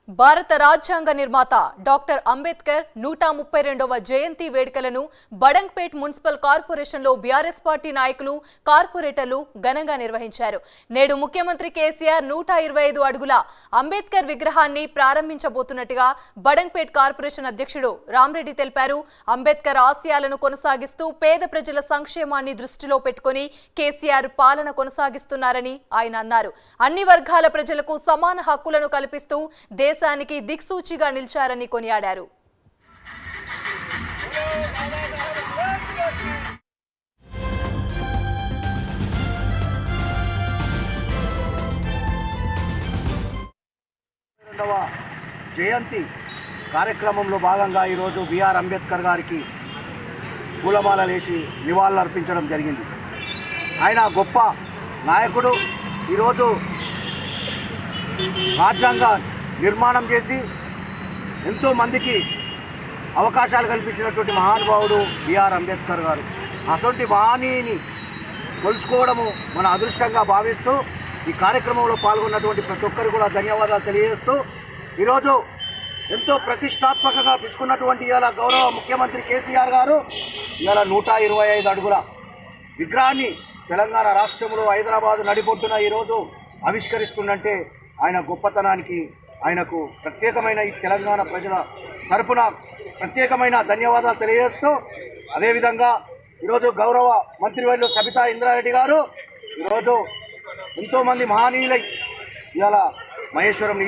భారత రాజ్యాంగ నిర్మాత డాక్టర్ అంబేద్కర్ 132వ జయంతి వేడుకలను బడంగ్పేట్ మున్సిపల్ కార్పొరేషన్లో బీఆర్ఎస్ పార్టీ నాయకులు కార్పొరేటర్లు ఘనంగా నిర్వహించారు. నేడు ముఖ్యమంత్రి కేసీఆర్ 125 అడుగుల అంబేద్కర్ విగ్రహాన్ని ప్రారంభించబోతున్నట్టుగా బడంగ్పేట్ కార్పొరేషన్ అధ్యక్షుడు రామరెడ్డి తెలిపారు. అంబేద్కర్ ఆశయాలను కొనసాగిస్తూ పేద ప్రజల సంక్షేమాన్ని దృష్టిలో పెట్టుకుని కేసీఆర్ పాలన కొనసాగిస్తున్నారని ఆయన అన్నారు. అన్ని వర్గాల ప్రజలకు సమాన హక్కులను కల్పిస్తూ దేశానికి దిక్సూచిగా నిలిచారని కొనియాడారు. జయంతి కార్యక్రమంలో భాగంగా ఈరోజు బిఆర్ అంబేద్కర్ గారికి పూలమాలలేసి నివాళులర్పించడం జరిగింది. ఆయన గొప్ప నాయకుడు. ఈరోజు రాజ్యాంగ నిర్మాణం చేసి ఎంతోమందికి అవకాశాలు కల్పించినటువంటి మహానుభావుడు బిఆర్ అంబేద్కర్ గారు. అటువంటి మహనీయుని కొలుచుకోవడము మన అదృష్టంగా భావిస్తూ ఈ కార్యక్రమంలో పాల్గొన్నటువంటి ప్రతి ఒక్కరు కూడా ధన్యవాదాలు తెలియజేస్తూ ఈరోజు ఎంతో ప్రతిష్టాత్మకంగా తీసుకున్నటువంటి ఇవాళ గౌరవ ముఖ్యమంత్రి కేసీఆర్ గారు ఇవాళ 125 అడుగుల విగ్రహాన్ని తెలంగాణ రాష్ట్రంలో హైదరాబాద్ నడిబొడ్డున ఈరోజు ఆవిష్కరిస్తుందంటే ఆయన గొప్పతనానికి ఆయనకు ప్రత్యేకమైన ఈ తెలంగాణ ప్రజల తరపున ప్రత్యేకమైన ధన్యవాదాలు తెలియజేస్తూ అదేవిధంగా ఈరోజు గౌరవ మంత్రివర్యులు సబితా ఇంద్రారెడ్డి గారు ఈరోజు ఎంతోమంది మహనీయులై ఇవాళ మహేశ్వరం